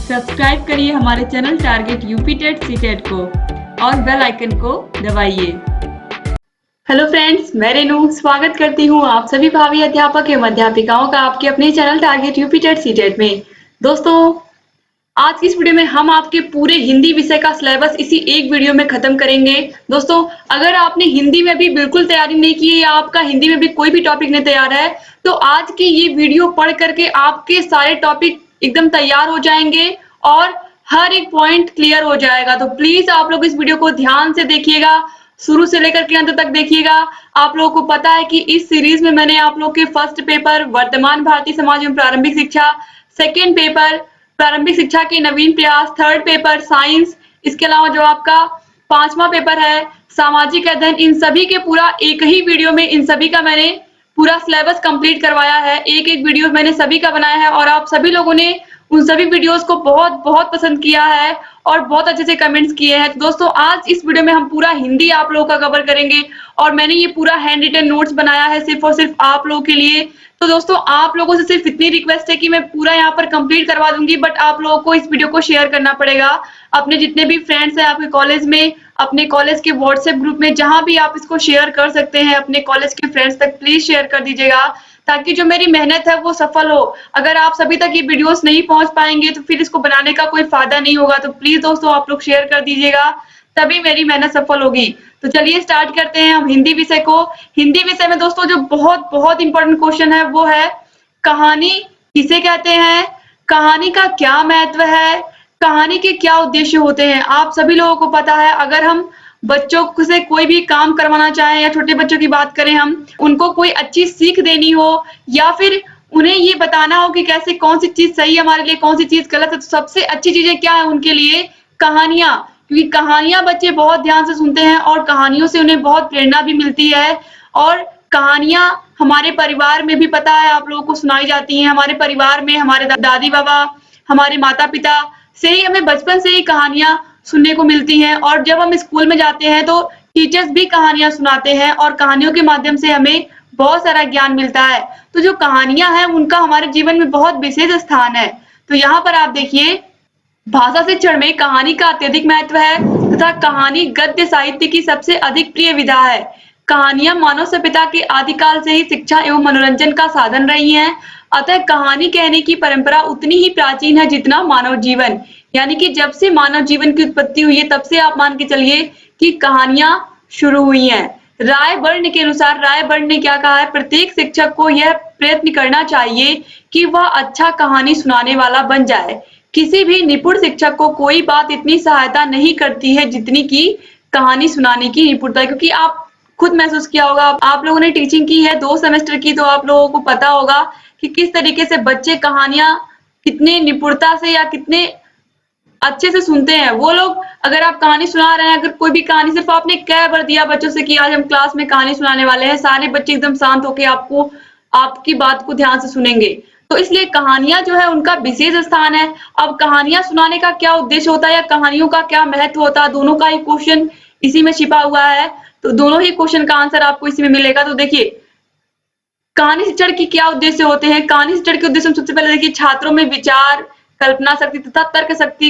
Subscribe करिए हमारे channel target UP TET CTET को और बेल आइकन को दबाइए। हेलो फ्रेंड्स, मैं रेनू स्वागत करती हूँ आप सभी भावी अध्यापक एवं अध्यापिकाओं का आपके अपने channel target UP TET CTET में। दोस्तों, आज की इस वीडियो में हम आपके पूरे हिंदी विषय का सिलेबस इसी एक वीडियो में खत्म करेंगे। दोस्तों, अगर आपने हिंदी में भी बिल्कुल तैयारी नहीं की है या आपका हिंदी में भी कोई भी टॉपिक नहीं तैयार है, तो आज की ये वीडियो पढ़ करके आपके सारे टॉपिक एकदम तैयार हो जाएंगे और हर एक पॉइंट क्लियर हो जाएगा। तो प्लीज आप लोग इस वीडियो को ध्यान से देखिएगा, शुरू से लेकर के अंत तक देखिएगा। आप लोगों को पता है कि इस सीरीज में मैंने आप लोग के फर्स्ट पेपर वर्तमान भारतीय समाज एवं प्रारंभिक शिक्षा, सेकेंड पेपर प्रारंभिक शिक्षा के नवीन प्रयास, थर्ड पेपर साइंस, इसके अलावा जो आपका पांचवा पेपर है सामाजिक अध्ययन, इन सभी के पूरा एक ही वीडियो में इन सभी का मैंने पूरा सिलेबस कंप्लीट करवाया है। एक एक वीडियो मैंने सभी का बनाया है और आप सभी लोगों ने उन सभी वीडियोस को बहुत बहुत पसंद किया है और बहुत अच्छे से कमेंट्स किए हैं। तो दोस्तों, आज इस वीडियो में हम पूरा हिंदी आप लोगों का कवर करेंगे और मैंने ये पूरा हैंड रिटन नोट्स बनाया है सिर्फ और सिर्फ आप लोगों के लिए। तो दोस्तों, आप लोगों से सिर्फ इतनी रिक्वेस्ट है कि मैं पूरा यहाँ पर कंप्लीट करवा दूंगी, बट आप लोगों को इस वीडियो को शेयर करना पड़ेगा अपने जितने भी फ्रेंड्स हैं आपके कॉलेज में, अपने कॉलेज के व्हाट्सएप ग्रुप में, जहां भी आप इसको शेयर कर सकते हैं अपने कॉलेज के फ्रेंड्स तक प्लीज शेयर कर दीजिएगा, ताकि जो मेरी मेहनत है वो सफल हो। अगर आप सभी तक ये वीडियोस नहीं पहुंच पाएंगे तो फिर इसको बनाने का कोई फायदा नहीं होगा। तो प्लीज दोस्तों, आप लोग शेयर कर दीजिएगा, तभी मेरी मेहनत सफल होगी। तो चलिए स्टार्ट करते हैं हम हिंदी विषय को। हिंदी विषय में दोस्तों जो बहुत बहुत इंपॉर्टेंट क्वेश्चन है वो है कहानी किसे कहते हैं, कहानी का क्या महत्व है, कहानी के क्या उद्देश्य होते हैं। आप सभी लोगों को पता है, अगर हम बच्चों से कोई भी काम करवाना चाहें या छोटे बच्चों की बात करें, हम उनको कोई अच्छी सीख देनी हो या फिर उन्हें ये बताना हो कि कैसे कौन सी चीज सही है हमारे लिए, कौन सी चीज गलत है, तो सबसे अच्छी चीजें क्या है उनके लिए? कहानियां। क्योंकि कहानियां बच्चे बहुत ध्यान से सुनते हैं और कहानियों से उन्हें बहुत प्रेरणा भी मिलती है। और कहानियां हमारे परिवार में भी पता है आप लोगों को सुनाई जाती हैं। हमारे परिवार में हमारे दादी बाबा, हमारे माता पिता से ही हमें बचपन से ही कहानियां सुनने को मिलती हैं और जब हम स्कूल में जाते हैं तो टीचर्स भी कहानियां सुनाते हैं और कहानियों के माध्यम से हमें बहुत सारा ज्ञान मिलता है। तो जो कहानियां हैं उनका हमारे जीवन में बहुत विशेष स्थान है। तो यहाँ पर आप देखिए, भाषा शिक्षण में कहानी का अत्यधिक महत्व है तथा कहानी गद्य साहित्य की सबसे अधिक प्रिय विधा है। कहानियां मानव सभ्यता के आदिकाल से ही शिक्षा एवं मनोरंजन का साधन रही हैं। अतः कहानी कहने की परंपरा उतनी ही प्राचीन है जितना मानव जीवन। यानी कि जब से मानव जीवन की उत्पत्ति हुई है तब से आप मान के चलिए कि कहानियां शुरू हुई हैं। राय बर्न के अनुसार, राय बर्न ने क्या कहा है, प्रत्येक शिक्षक को यह प्रयत्न करना चाहिए कि वह अच्छा कहानी सुनाने वाला बन जाए। किसी भी निपुण शिक्षक को कोई बात इतनी सहायता नहीं करती है जितनी की कहानी सुनाने की निपुणता। क्योंकि आप खुद महसूस किया होगा, आप लोगों ने टीचिंग की है 2 सेमेस्टर की, तो आप लोगों को पता होगा कि किस तरीके से बच्चे कहानियां कितने निपुणता से या कितने अच्छे से सुनते हैं। वो लोग, अगर आप कहानी सुना रहे हैं, अगर कोई भी कहानी सिर्फ आपने कह भर दिया बच्चों से कि आज हम क्लास में कहानी सुनाने वाले हैं, सारे बच्चे एकदम शांत होकर आपको आपकी बात को ध्यान से सुनेंगे। तो इसलिए कहानियां जो है उनका विशेष स्थान है। अब कहानियां सुनाने का क्या उद्देश्य होता है या कहानियों का क्या महत्व होता है, दोनों का ही क्वेश्चन इसी में छिपा हुआ है। तो दोनों ही क्वेश्चन का आंसर आपको इसी में मिलेगा। तो देखिए, कहानी शिक्षण की क्या उद्देश्य होते हैं। कहानी शिक्षण के उद्देश्य सबसे पहले देखिए, छात्रों में विचार, कल्पना शक्ति तथा तर्क शक्ति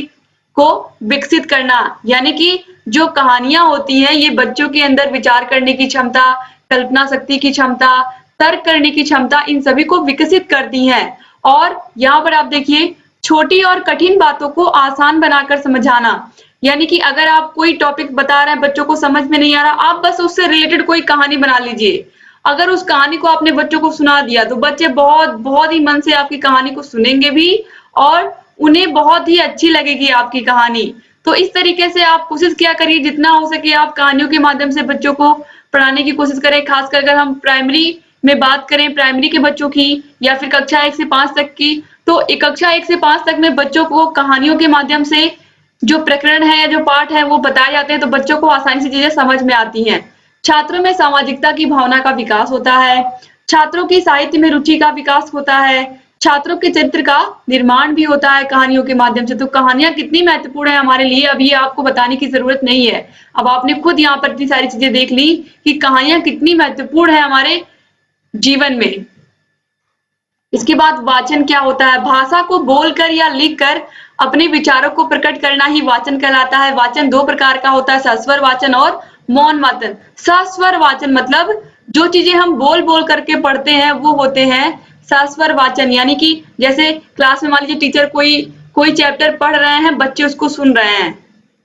को विकसित करना। यानी कि जो कहानियां होती हैं ये बच्चों के अंदर विचार करने की क्षमता, कल्पना शक्ति की क्षमता, तर्क करने की क्षमता, इन सभी को विकसित करती हैं। और यहाँ पर आप देखिए, छोटी और कठिन बातों को आसान बनाकर समझाना। यानी कि अगर आप कोई टॉपिक बता रहे हैं, बच्चों को समझ में नहीं आ रहा, आप बस उससे रिलेटेड कोई कहानी बना लीजिए। अगर उस कहानी को आपने बच्चों को सुना दिया तो बच्चे बहुत बहुत ही मन से आपकी कहानी को सुनेंगे भी और उन्हें बहुत ही अच्छी लगेगी आपकी कहानी। तो इस तरीके से आप कोशिश किया करिए, जितना हो सके आप कहानियों के माध्यम से बच्चों को पढ़ाने की कोशिश करें। खासकर अगर हम प्राइमरी में बात करें, प्राइमरी के बच्चों की या फिर कक्षा 1 से 5 तक की, तो कक्षा 1 से 5 तक में बच्चों को कहानियों के माध्यम से जो प्रकरण है, जो पाठ है वो बताए जाते हैं, तो बच्चों को आसानी से चीजें समझ में आती हैं। छात्रों में सामाजिकता की भावना का विकास होता है। छात्रों की साहित्य में रुचि का विकास होता है। छात्रों के चरित्र का निर्माण भी होता है कहानियों के माध्यम से। तो कहानियां कितनी महत्वपूर्ण है हमारे लिए, अब ये आपको बताने की जरूरत नहीं है। अब आपने खुद यहाँ पर इतनी सारी चीजें देख ली कि कहानियां कितनी महत्वपूर्ण है हमारे जीवन में। इसके बाद वाचन क्या होता है, भाषा को बोलकर या लिखकर अपने विचारों को प्रकट करना ही वाचन कहलाता है। वाचन दो प्रकार का होता है, सस्वर वाचन और मौन वाचन। सस्वर वाचन मतलब जो चीजें हम बोल बोल करके पढ़ते हैं वो होते हैं सस्वर वाचन। यानी कि जैसे क्लास में मान लीजिए टीचर कोई कोई चैप्टर पढ़ रहे हैं, बच्चे उसको सुन रहे हैं,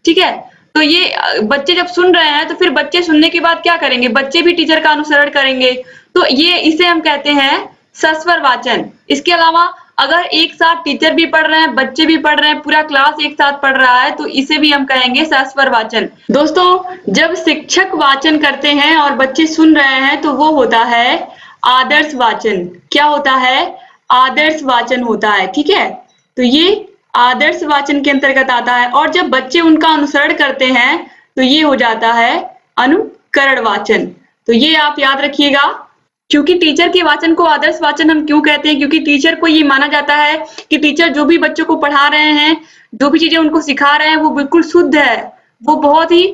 ठीक है। तो ये बच्चे जब सुन रहे हैं तो फिर बच्चे सुनने के बाद क्या करेंगे, बच्चे भी टीचर का अनुसरण करेंगे। तो ये इसे हम कहते हैं सस्वर वाचन। इसके अलावा अगर एक साथ टीचर भी पढ़ रहे हैं, बच्चे भी पढ़ रहे हैं, पूरा क्लास एक साथ पढ़ रहा है, तो इसे भी हम कहेंगे सस्वर वाचन। दोस्तों, जब शिक्षक वाचन करते हैं और बच्चे सुन रहे हैं तो वो होता है आदर्श वाचन। क्या होता है, आदर्श वाचन होता है, ठीक है। तो ये आदर्श वाचन के अंतर्गत आता है। और जब बच्चे उनका अनुसरण करते हैं तो ये हो जाता है अनुकरण वाचन। तो ये आप याद रखिएगा। क्योंकि टीचर के वाचन को आदर्श वाचन हम क्यों कहते हैं, क्योंकि टीचर को ये माना जाता है कि टीचर जो भी बच्चों को पढ़ा रहे हैं, जो भी चीजें उनको सिखा रहे हैं वो बिल्कुल शुद्ध है, वो बहुत ही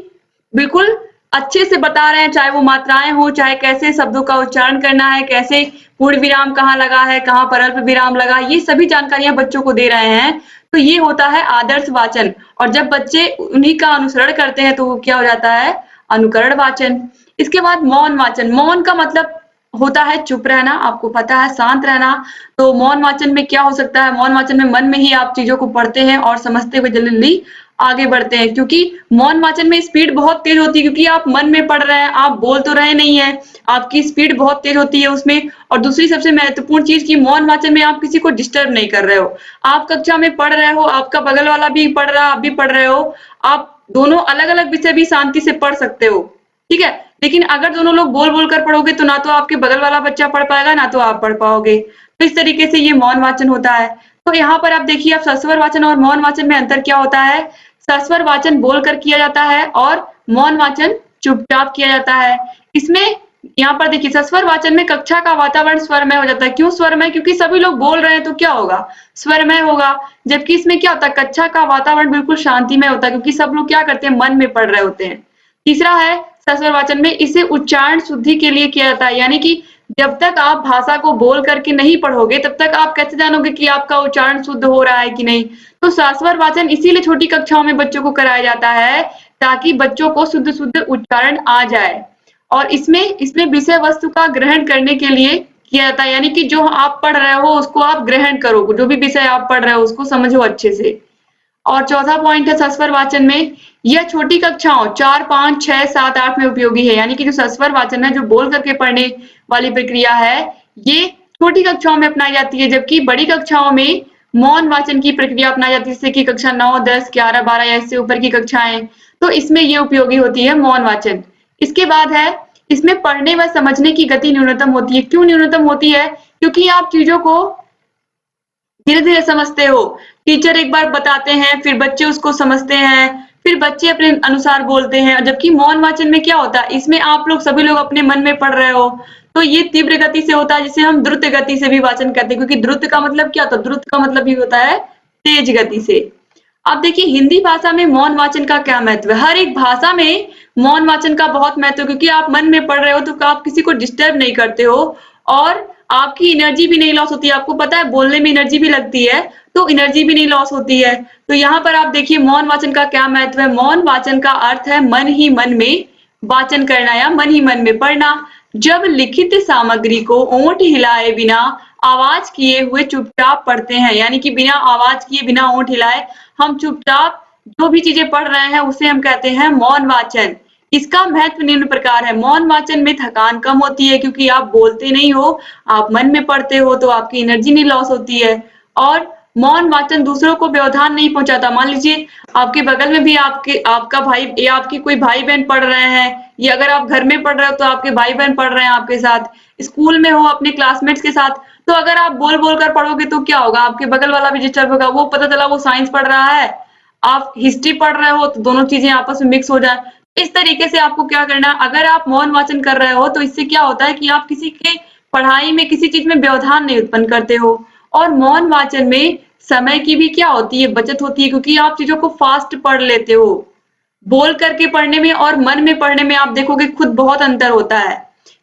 बिल्कुल अच्छे से बता रहे हैं, चाहे वो मात्राएं हो, चाहे कैसे शब्दों का उच्चारण करना है, कैसे पूर्ण विराम कहाँ लगा है, कहाँ पर अल्प विराम लगा, ये सभी जानकारियां बच्चों को दे रहे हैं। तो ये होता है आदर्श वाचन। और जब बच्चे उन्हीं का अनुसरण करते हैं तो वो क्या हो जाता है, अनुकरण वाचन। इसके बाद मौन वाचन। मौन का मतलब होता है चुप रहना, आपको पता है, शांत रहना। तो मौन वाचन में क्या हो सकता है, मौन वाचन में मन में ही आप चीजों को पढ़ते हैं और समझते हुए जल्दी जल्दी आगे बढ़ते हैं। क्योंकि मौन वाचन में स्पीड बहुत तेज होती है, क्योंकि आप मन में पढ़ रहे हैं, आप बोल तो रहे नहीं है, आपकी स्पीड बहुत तेज होती है उसमें। और दूसरी सबसे महत्वपूर्ण चीज कि मौन वाचन में आप किसी को डिस्टर्ब नहीं कर रहे हो। आप कक्षा में पढ़ रहे हो, आपका बगल वाला भी पढ़ रहा है, आप भी पढ़ रहे हो, आप दोनों अलग अलग विषय भी शांति से पढ़ सकते हो, ठीक है। लेकिन अगर दोनों लोग बोल बोल कर पढ़ोगे तो ना तो आपके बगल वाला बच्चा पढ़ पाएगा, ना तो आप पढ़ पाओगे। तो इस तरीके से ये मौन वाचन होता है। तो यहाँ पर आप देखिए, आप सस्वर वाचन और मौन वाचन में अंतर क्या होता है। सस्वर वाचन बोलकर किया जाता है और मौन वाचन चुपचाप किया जाता है। इसमें यहाँ पर देखिए, सस्वर वाचन में कक्षा का वातावरण स्वरमय हो जाता है। क्यों स्वरमय, क्योंकि सभी लोग बोल रहे हैं तो क्या होगा, स्वरमय होगा। जबकि इसमें क्या होता है, कक्षा का वातावरण बिल्कुल शांतिमय होता है, क्योंकि सब लोग क्या करते हैं, मन में पढ़ रहे होते हैं। तीसरा है सस्वर वाचन में, इसे उच्चारण शुद्धि के लिए किया जाता है। यानी कि जब तक आप भाषा को बोल करके नहीं पढ़ोगे तब तक आप कैसे जानोगे कि आपका उच्चारण शुद्ध हो रहा है कि नहीं। तो सस्वर वाचन इसीलिए छोटी कक्षाओं में बच्चों को कराया जाता है, ताकि बच्चों को शुद्ध शुद्ध उच्चारण आ जाए। और इसमें विषय वस्तु का ग्रहण करने के लिए किया जाता है। यानी कि जो आप पढ़ रहे हो उसको आप ग्रहण करो, जो भी विषय आप पढ़ रहे हो उसको समझो अच्छे से। और चौथा पॉइंट है सस्वर वाचन में, यह छोटी कक्षाओं 4, 5, 6, 7, 8 में उपयोगी है। यानी कि जो सस्वर वाचन है, जो बोल करके पढ़ने वाली प्रक्रिया है, ये छोटी कक्षाओं में अपनाई जाती है, जबकि बड़ी कक्षाओं में मौन वाचन की प्रक्रिया अपनाई जाती है, जैसे कि कक्षा 9, 10, 11, 12 या इससे ऊपर की कक्षाएं। तो इसमें ये उपयोगी होती है मौन वाचन। इसके बाद है, इसमें पढ़ने व समझने की गति न्यूनतम होती है। क्यों न्यूनतम होती है, क्योंकि आप चीजों को धीरे धीरे समझते हो। टीचर एक बार बताते हैं, फिर बच्चे उसको समझते हैं, फिर बच्चे अपने अनुसार बोलते हैं। जबकि मौन वाचन में क्या होता है, इसमें आप लोग सभी लोग अपने मन में पढ़ रहे हो, तो ये तीव्र गति से होता है, जिसे हम द्रुत गति से भी वाचन करते हैं। क्योंकि द्रुत का मतलब क्या होता है, द्रुत का मतलब ये होता है तेज गति से। अब देखिए, हिंदी भाषा में मौन वाचन का क्या महत्व है। हर एक भाषा में मौन वाचन का बहुत महत्व है, क्योंकि आप मन में पढ़ रहे हो तो आप किसी को डिस्टर्ब नहीं करते हो और आपकी एनर्जी भी नहीं लॉस होती है। आपको पता है बोलने में एनर्जी भी लगती है, तो एनर्जी भी नहीं लॉस होती है। तो यहाँ पर आप देखिए मौन वाचन का क्या महत्व है। मौन वाचन का अर्थ है मन ही मन में वाचन करना या मन ही मन में पढ़ना। जब लिखित सामग्री को ओंठ हिलाए बिना आवाज किए हुए चुपचाप पढ़ते हैं, यानी कि बिना आवाज किए, बिना ओंठ हिलाए हम चुपचाप जो भी चीजें पढ़ रहे हैं उसे हम कहते हैं मौन वाचन। इसका महत्व निम्न प्रकार है। मौन वाचन में थकान कम होती है, क्योंकि आप बोलते नहीं हो, आप मन में पढ़ते हो, तो आपकी एनर्जी नहीं लॉस होती है। और मौन वाचन दूसरों को व्यवधान नहीं पहुंचाता। मान लीजिए आपके बगल में भी आपका भाई या आपकी कोई भाई बहन पढ़ रहे हैं, या अगर आप घर में पढ़ रहे हो तो आपके भाई बहन पढ़ रहे हैं आपके साथ, स्कूल में हो अपने क्लासमेट्स के साथ, तो अगर आप बोल बोल कर पढ़ोगे तो क्या होगा, आपके बगल वाला भी डिस्टर्ब होगा। वो पता चला वो साइंस पढ़ रहा है, आप हिस्ट्री पढ़ रहे हो, तो दोनों चीजें आपस में मिक्स हो जाए। इस तरीके से आपको क्या करना, अगर आप मौन वाचन कर रहे हो तो इससे क्या होता है कि आप किसी के पढ़ाई में, किसी चीज में व्यवधान नहीं उत्पन्न करते हो। और मौन वाचन में समय की भी क्या होती है, बचत होती है, क्योंकि आप चीजों को फास्ट पढ़ लेते हो। बोल करके पढ़ने में और मन में पढ़ने में आप देखोगे खुद बहुत अंतर होता है।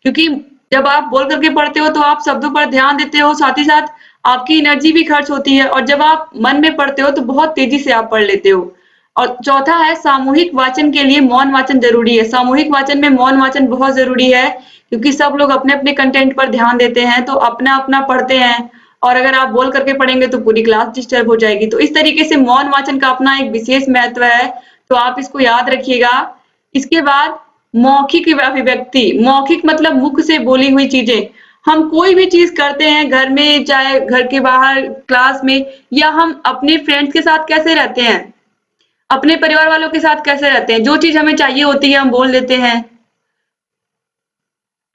क्योंकि जब आप बोल करके पढ़ते हो तो आप शब्दों पर ध्यान देते हो, साथ ही साथ आपकी एनर्जी भी खर्च होती है और जब आप मन में पढ़ते हो तो बहुत तेजी से आप पढ़ लेते हो। और चौथा है सामूहिक वाचन के लिए मौन वाचन जरूरी है। सामूहिक वाचन में मौन वाचन बहुत जरूरी है क्योंकि सब लोग अपने अपने कंटेंट पर ध्यान देते हैं तो अपना अपना पढ़ते हैं और अगर आप बोल करके पढ़ेंगे तो पूरी क्लास डिस्टर्ब हो जाएगी। तो इस तरीके से मौन वाचन का अपना एक विशेष महत्व है, तो आप इसको याद रखिएगा। इसके बाद मौखिक अभिव्यक्ति। मौखिक मतलब मुख से बोली हुई चीजें। हम कोई भी चीज करते हैं घर में, चाहे घर के बाहर, क्लास में, या हम अपने फ्रेंड्स के साथ कैसे रहते हैं, अपने परिवार वालों के साथ कैसे रहते हैं, जो चीज हमें चाहिए होती है हम बोल देते हैं,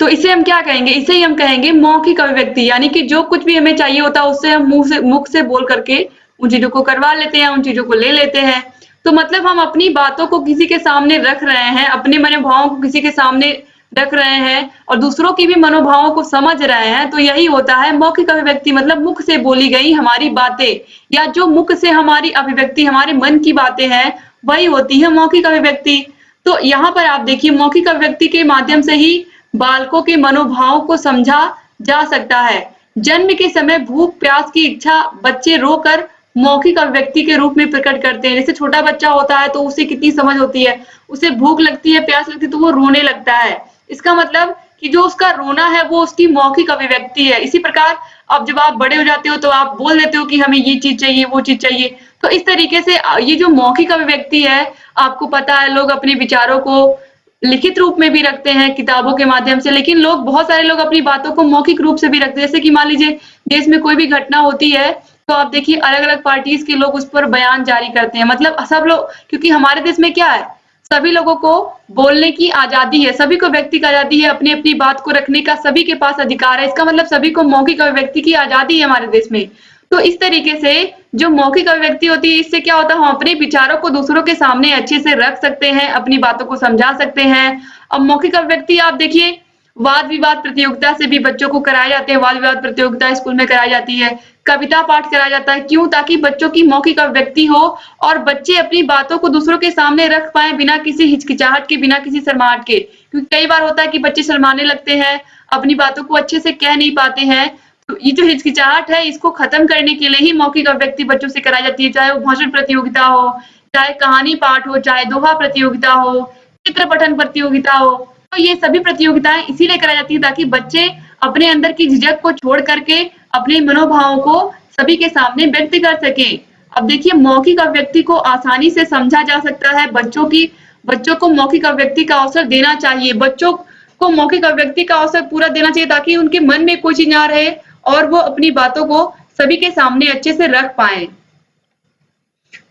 तो इसे हम क्या कहेंगे? इसे ही हम कहेंगे मौखिक अभिव्यक्ति। यानी कि जो कुछ भी हमें चाहिए होता है उससे हम मुख से बोल करके उन चीजों को करवा लेते हैं, उन चीजों को ले लेते हैं। तो मतलब हम अपनी बातों को किसी के सामने रख रहे हैं, अपने मनोभावों को किसी के सामने रख रहे हैं और दूसरों की भी मनोभावों को समझ रहे हैं, तो यही होता है मौखिक अभिव्यक्ति। मतलब मुख से बोली गई हमारी बातें या जो मुख से हमारी अभिव्यक्ति, हमारे मन की बातें हैं, वही होती है मौखिक अभिव्यक्ति। तो यहाँ पर आप देखिए मौखिक अभिव्यक्ति के माध्यम से ही बालकों के मनोभावों को समझा जा सकता है। जन्म के समय भूख प्यास की इच्छा बच्चे रोकर मौखिक अभिव्यक्ति के रूप में प्रकट करते हैं। जैसे छोटा बच्चा होता है तो उसे कितनी समझ होती है, उसे भूख लगती है, प्यास लगती है तो वो रोने लगता है। इसका मतलब कि जो उसका रोना है वो उसकी मौखिक अभिव्यक्ति है। इसी प्रकार अब जब आप बड़े हो जाते हो तो आप बोल देते हो कि हमें ये चीज चाहिए, वो चीज चाहिए। तो इस तरीके से ये जो मौखिक अभिव्यक्ति है, आपको पता है लोग अपने विचारों को लिखित रूप में भी रखते हैं किताबों के माध्यम से, लेकिन लोग, बहुत सारे लोग अपनी बातों को मौखिक रूप से भी रखते हैं। जैसे कि मान लीजिए देश में कोई भी घटना होती है तो आप देखिए अलग अलग पार्टीज के लोग उस पर बयान जारी करते हैं। मतलब सब लोग, क्योंकि हमारे देश में क्या है, सभी लोगों को बोलने की आजादी है, सभी को व्यक्ति की आजादी है, अपनी अपनी बात को रखने का सभी के पास अधिकार है। इसका मतलब सभी को मौखिक अभिव्यक्ति की आजादी है हमारे देश में। तो इस तरीके से जो मौखिक अभिव्यक्ति होती है, इससे क्या होता है, हम अपने विचारों को दूसरों के सामने अच्छे से रख सकते हैं, अपनी बातों को समझा सकते हैं। अब मौखिक अभिव्यक्ति आप देखिए वाद विवाद प्रतियोगिता से भी बच्चों को कराए जाते हैं। वाद विवाद प्रतियोगिता स्कूल में कराई जाती है, कविता पाठ कराया जाता है। क्यों? ताकि बच्चों की मौखिक अभिव्यक्ति हो और बच्चे अपनी बातों को दूसरों के सामने रख पाए बिना किसी हिचकिचाहट के, बिना किसी शर्माहट के। क्योंकि कई बार होता है कि बच्चे शर्माने लगते हैं, अपनी बातों को अच्छे से कह नहीं पाते हैं। तो ये जो हिचकिचाहट है, इसको खत्म करने के लिए ही मौखिक अभिव्यक्ति बच्चों से कराई जाती है। चाहे वो भाषण प्रतियोगिता हो, चाहे कहानी पाठ हो, चाहे दोहा प्रतियोगिता हो, चित्र पठन प्रतियोगिता हो। तो ये सभी प्रतियोगिताएं इसीलिए कराई जाती है ताकि बच्चे अपने अंदर की झिझक को छोड़ करके अपने मनोभावों को सभी के सामने व्यक्त कर सकें। अब देखिए मौखिक अभिव्यक्ति को आसानी से समझा जा सकता है। बच्चों को मौखिक अभिव्यक्ति का अवसर देना चाहिए। बच्चों को मौखिक अभिव्यक्ति का अवसर पूरा देना चाहिए ताकि उनके मन में कोई चीज ना रहे और वो अपनी बातों को सभी के सामने अच्छे से रख पाए।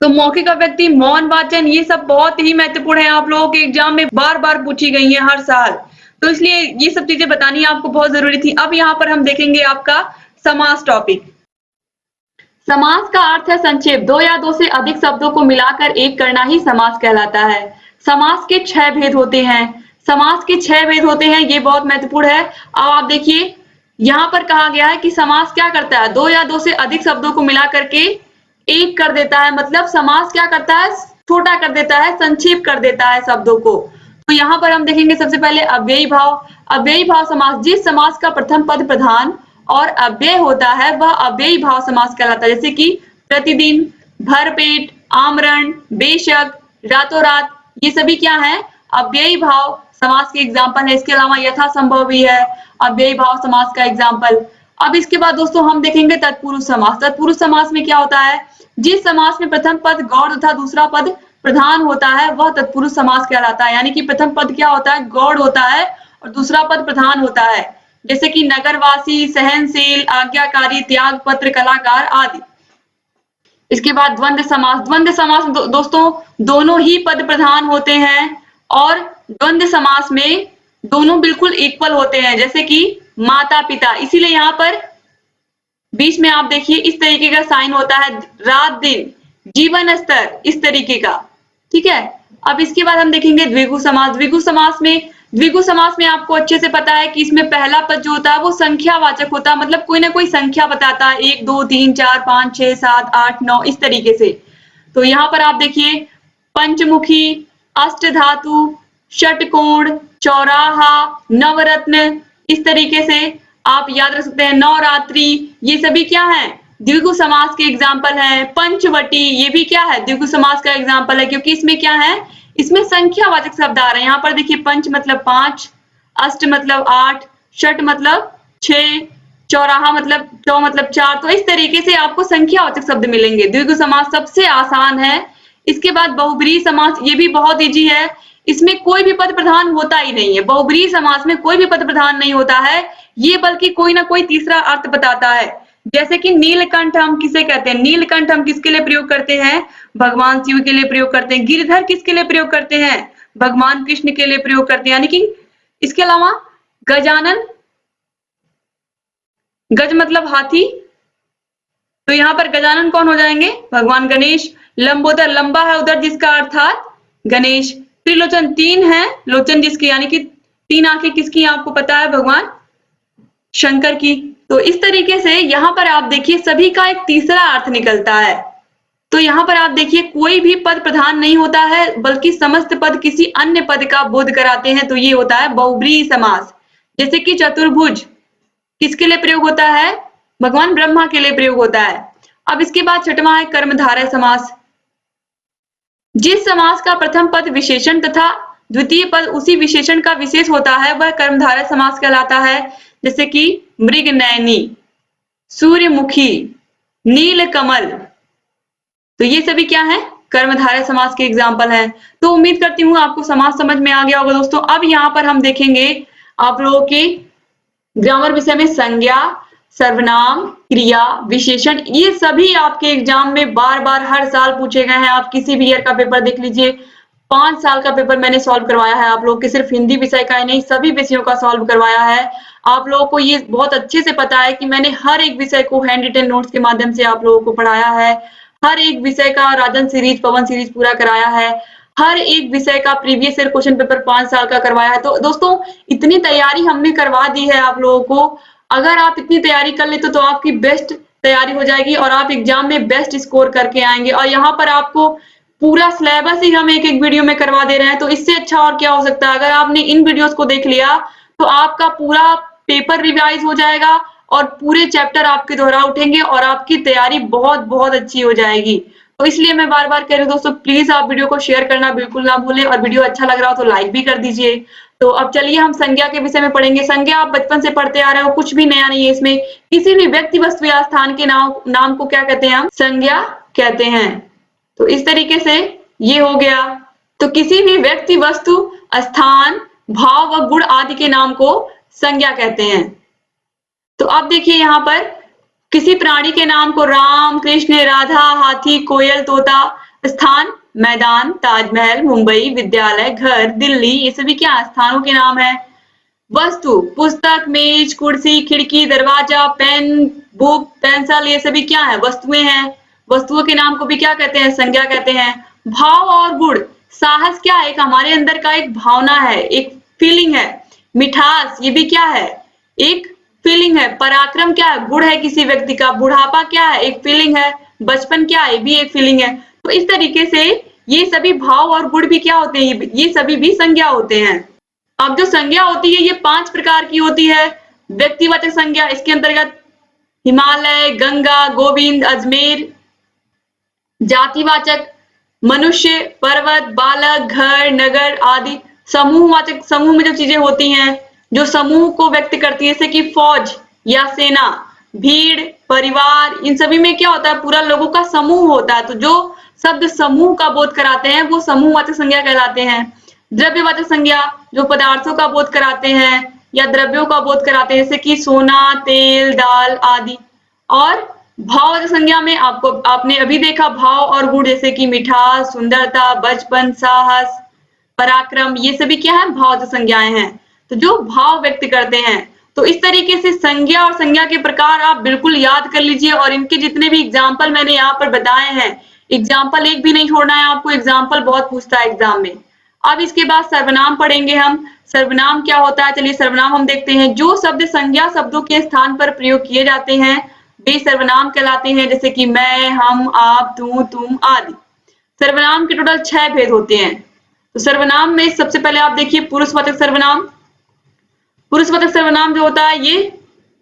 तो मौखिक अभिव्यक्ति, मौन वाचन, ये सब बहुत ही महत्वपूर्ण है। आप लोगों के एग्जाम में बार बार पूछी गई है हर साल, तो इसलिए ये सब चीजें बतानी आपको बहुत जरूरी थी। अब यहाँ पर हम देखेंगे आपका समास टॉपिक। समास का अर्थ है संक्षेप। दो या दो से अधिक शब्दों को मिलाकर एक करना ही समास कहलाता है। समास के 6 भेद होते हैं। समास के 6 भेद होते हैं, ये बहुत महत्वपूर्ण है। अब आप देखिए यहाँ पर कहा गया है कि समास क्या करता है, दो या दो से अधिक शब्दों को मिला करके एक कर देता है। मतलब समास क्या करता है, छोटा कर देता है, संक्षेप कर देता है शब्दों को। तो यहाँ पर हम देखेंगे सबसे पहले अव्ययी भाव। अव्ययी भाव समास, जिस समास का प्रथम पद प्रधान और अव्यय होता है वह अव्ययी भाव समास कहलाता है। जैसे कि प्रतिदिन, भरपेट, आमरण, बेशक, रातों रात, ये सभी क्या है, अव्ययी भाव समास के एग्जाम्पल है। इसके अलावा यथासंभव भी है अव्ययी भाव समास का एग्जाम्पल। अब इसके बाद दोस्तों हम देखेंगे तत्पुरुष समास। तत्पुरुष समास में क्या होता है, जिस समास में प्रथम पद गौड़ तथा दूसरा पद प्रधान होता है वह तत्पुरुष समास कहलाता है। यानी कि प्रथम पद क्या होता है, गौड़ होता है और दूसरा पद प्रधान होता है। जैसे कि नगरवासी, सहनशील, आज्ञाकारी, त्याग पत्र, कलाकार आदि। इसके बाद द्वंद्व समास। द्वंद्व समास दोस्तों दोनों ही पद प्रधान होते हैं और द्वंद्व समास में दोनों बिल्कुल इक्वल होते हैं। जैसे कि माता पिता, इसीलिए यहाँ पर बीच में आप देखिए इस तरीके का साइन होता है, रात दिन, जीवन स्तर, इस तरीके का। ठीक है। अब इसके बाद हम देखेंगे द्विगु समास। द्विगु समास में आपको अच्छे से पता है कि इसमें पहला पद जो होता है वो संख्यावाचक होता है। मतलब कोई ना कोई संख्या बताता है, 1 2 3 4 5 6 7 8 9, इस तरीके से। तो यहाँ पर आप देखिए पंचमुखी, अष्टधातु, षटकोण, चौराहा, नवरत्न, इस तरीके से आप याद रख सकते हैं नवरात्रि, ये सभी क्या है, द्विगु समास के एग्जाम्पल है। पंचवटी, ये भी क्या है, द्विगु समास का एग्जाम्पल है, क्योंकि इसमें क्या है, इसमें संख्यावाचक शब्द आ रहे हैं। यहाँ पर देखिए पंच मतलब 5, अष्ट मतलब 8, षट मतलब 6, चौराहा मतलब 4। तो इस तरीके से आपको संख्यावाचक शब्द मिलेंगे। द्विगु समास सबसे आसान है। इसके बाद बहुब्रीहि समास, ये भी बहुत इजी है। इसमें कोई भी पद प्रधान होता ही नहीं है। बहुब्रीहि समास में कोई भी पद प्रधान नहीं होता है, ये बल्कि कोई ना कोई तीसरा अर्थ बताता है। जैसे कि नीलकंठ हम किसे कहते हैं, नीलकंठ हम किसके लिए प्रयोग करते हैं, भगवान शिव के लिए प्रयोग करते हैं। गिरधर किसके लिए प्रयोग करते हैं, भगवान कृष्ण के लिए प्रयोग करते हैं। यानी कि इसके अलावा गजानन, गज मतलब हाथी, तो यहाँ पर गजानन कौन हो जाएंगे, भगवान गणेश। लंबोदर, लंबा है उधर जिसका अर्थात गणेश। त्रिलोचन, 3 है लोचन जिसकी, यानी कि 3 आंखें किसकी आपको पता है, भगवान शंकर की। तो इस तरीके से यहाँ पर आप देखिए सभी का एक तीसरा अर्थ निकलता है। तो यहाँ पर आप देखिए कोई भी पद प्रधान नहीं होता है, बल्कि समस्त पद किसी अन्य पद का बोध कराते हैं, तो ये होता है बहुब्रीहि समास। जैसे कि चतुर्भुज किसके लिए प्रयोग होता है, भगवान ब्रह्मा के लिए प्रयोग होता है। अब इसके बाद छठवां है कर्मधारय समास। जिस समास का प्रथम पद विशेषण तथा द्वितीय पद उसी विशेषण का विशेष होता है, वह कर्मधारय समास कहलाता है। जैसे कि मृगनयनी, सूर्यमुखी, नीलकमल, तो ये सभी क्या है, कर्मधारय समास के एग्जाम्पल हैं। तो उम्मीद करती हूँ आपको समास समझ में आ गया होगा दोस्तों। अब यहाँ पर हम देखेंगे आप लोगों के ग्रामर विषय में संज्ञा, सर्वनाम, क्रिया, विशेषण, ये सभी आपके एग्जाम में बार बार हर साल पूछे गए हैं। आप किसी भी ईयर का पेपर देख लीजिए, 5 साल का पेपर मैंने सॉल्व करवाया है आप लोग के, सिर्फ हिंदी विषय का ही नहीं सभी विषयों का सॉल्व करवाया है। आप लोगों को ये बहुत अच्छे से पता है कि मैंने हर एक विषय को हैंड रिटन नोट्स के माध्यम से आप लोगों को पढ़ाया है। हर एक विषय का राजन सीरीज, पवन सीरीज पूरा कराया है। हर एक विषय का प्रीवियस ईयर क्वेश्चन पेपर 5 साल का करवाया है। तो दोस्तों इतनी तैयारी हमने करवा दी है आप लोगों को। अगर आप इतनी तैयारी कर लेते तो आपकी बेस्ट तैयारी हो जाएगी और आप एग्जाम में बेस्ट स्कोर करके आएंगे। और यहाँ पर आपको पूरा सिलेबस ही हम एक एक वीडियो में करवा दे रहे हैं, तो इससे अच्छा और क्या हो सकता है। अगर आपने इन वीडियोस को देख लिया तो आपका पूरा पेपर रिवाइज हो जाएगा और पूरे चैप्टर आपके दोहरा उठेंगे और आपकी तैयारी बहुत बहुत अच्छी हो जाएगी। तो इसलिए मैं बार बार कह रही हूँ दोस्तों, प्लीज आप वीडियो को शेयर करना बिल्कुल ना भूलें, और वीडियो अच्छा लग रहा हो तो लाइक भी कर दीजिए। तो अब चलिए हम संज्ञा के विषय में पढ़ेंगे। संज्ञा आप बचपन से पढ़ते आ रहे हो, कुछ भी नया नहीं है इसमें। किसी भी व्यक्ति, वस्तु या स्थान के नाम को क्या कहते हैं, हम संज्ञा कहते हैं। तो इस तरीके से ये हो गया। तो किसी भी व्यक्ति, वस्तु, स्थान, भाव व गुण आदि के नाम को संज्ञा कहते हैं। तो अब देखिए यहाँ पर किसी प्राणी के नाम को राम, कृष्ण, राधा, हाथी, कोयल, तोता, स्थान मैदान, ताजमहल, मुंबई, विद्यालय, घर, दिल्ली, ये सभी क्या स्थानों के नाम है। वस्तु पुस्तक, मेज, कुर्सी, खिड़की, दरवाजा, पेन, बुक, पेंसिल, ये सभी क्या है, वस्तुएं हैं। वस्तुओं के नाम को भी क्या कहते हैं, संज्ञा कहते हैं। भाव और गुण, साहस क्या है, एक हमारे अंदर का एक भावना है, एक फीलिंग है। मिठास, ये भी क्या है, एक फीलिंग है। पराक्रम क्या है, गुण है किसी व्यक्ति का। बुढ़ापा क्या है, एक फीलिंग है। बचपन क्या है, भी एक फीलिंग है। तो इस तरीके से ये सभी भाव और गुण भी क्या होते हैं, ये सभी भी संज्ञा होते हैं। अब जो संज्ञा होती है ये 5 प्रकार की होती है। व्यक्तिवाचक संज्ञा, इसके अंतर्गत हिमालय, गंगा, गोविंद, अजमेर। जातिवाचक, मनुष्य, पर्वत, बालक, घर, नगर आदि। समूहवाचक, समूह में जो चीजें होती हैं जो समूह को व्यक्त करती है, जैसे कि फौज या सेना, भीड़, परिवार, इन सभी में क्या होता है, पूरा लोगों का समूह होता है। तो जो शब्द समूह का बोध कराते हैं वो समूहवाचक संज्ञा कहलाते हैं। द्रव्यवाचक संज्ञा, जो पदार्थों का बोध कराते हैं या द्रव्यों का बोध कराते हैं, जैसे कि सोना, तेल, दाल आदि। और भाववाचक संज्ञा में आपने अभी देखा भाव और गुण, जैसे कि मिठास, सुंदरता, बचपन, साहस, पराक्रम, ये सभी क्या है, भाववाचक संज्ञाएं हैं, तो जो भाव व्यक्त करते हैं। तो इस तरीके से संज्ञा और संज्ञा के प्रकार आप बिल्कुल याद कर लीजिए, और इनके जितने भी एग्जाम्पल मैंने यहाँ पर बताए हैं, एग्जाम्पल एक भी नहीं छोड़ना है आपको, एग्जाम्पल बहुत पूछता है एग्जाम में। अब इसके बाद सर्वनाम पढ़ेंगे हम। सर्वनाम क्या होता है, चलिए सर्वनाम हम देखते हैं। जो शब्द संज्ञा शब्दों के स्थान पर प्रयोग किए जाते हैं वे सर्वनाम कहलाते हैं, जैसे कि मैं, हम, आप, तू, तुम आदि। सर्वनाम के टोटल 6 भेद होते हैं। तो सर्वनाम में सबसे पहले आप देखिए पुरुषवाचक सर्वनाम। पुरुषवाचक सर्वनाम जो होता है ये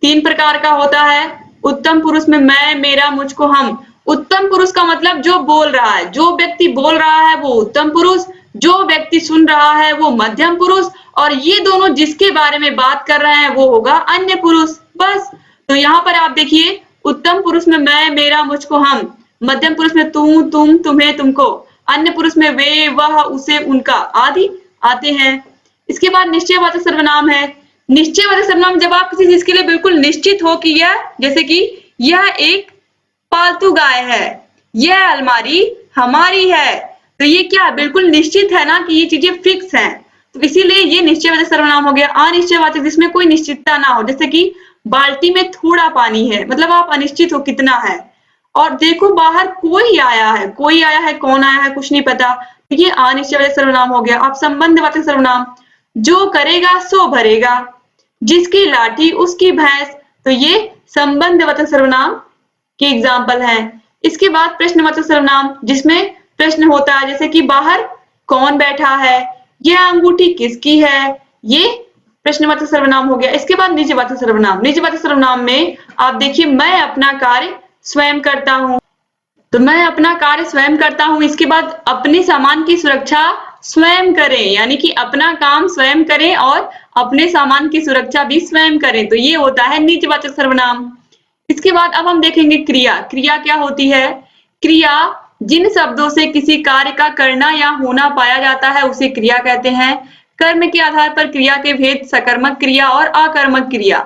तीन प्रकार का होता है। उत्तम पुरुष में मैं, मेरा, मुझको, हम। उत्तम पुरुष का मतलब जो बोल रहा है, जो व्यक्ति बोल रहा है वो उत्तम पुरुष, जो व्यक्ति सुन रहा है वो मध्यम पुरुष, और ये दोनों जिसके बारे में बात कर रहे हैं वो होगा अन्य पुरुष। बस। तो यहाँ पर आप देखिए, उत्तम पुरुष में मैं, मेरा, मुझको, हम। मध्यम पुरुष में तू, तुम, तुम्हें, तुमको। अन्य पुरुष में वे, वह, उसे, उनका आदि आते हैं। इसके बाद निश्चयवाचक सर्वनाम है। निश्चयवाचक सर्वनाम जब आप किसी चीज के लिए बिल्कुल निश्चित हो कि यह, जैसे कि यह एक पालतू गाय है, यह अलमारी हमारी है, तो ये क्या है, बिल्कुल निश्चित है ना कि ये चीजें फिक्स हैं, तो इसीलिए ये निश्चयवाचक सर्वनाम हो गया। अनिश्चयवाचक जिसमें कोई निश्चितता ना हो, जैसे कि बाल्टी में थोड़ा पानी है, मतलब आप अनिश्चित हो कितना है। और देखो बाहर कोई आया है, कोई आया है, कौन आया है कुछ नहीं पता, तो ये अनिश्चयवाचक सर्वनाम हो गया। अब संबंधवाचक सर्वनाम, जो करेगा सो भरेगा, जिसकी लाठी उसकी भैंस, तो ये संबंधवाचक सर्वनाम के एग्जाम्पल हैं। इसके बाद प्रश्नवाचक सर्वनाम, जिसमें प्रश्न होता है, जैसे कि बाहर कौन बैठा है, यह अंगूठी किसकी है, ये प्रश्नवाचक सर्वनाम हो गया। इसके बाद निजवाचक सर्वनाम। निजवाचक सर्वनाम में आप देखिए, मैं अपना कार्य स्वयं करता हूँ, तो मैं अपना कार्य स्वयं करता हूँ। इसके बाद अपने सामान की सुरक्षा स्वयं करें, यानी कि अपना काम स्वयं करें और अपने सामान की सुरक्षा भी स्वयं करें, तो ये होता है निजवाचक सर्वनाम। इसके बाद अब हम देखेंगे क्रिया। क्रिया क्या होती है? क्रिया जिन शब्दों से किसी कार्य का करना या होना पाया जाता है उसे क्रिया कहते हैं। कर्म के आधार पर क्रिया के भेद सकर्मक क्रिया और अकर्मक क्रिया।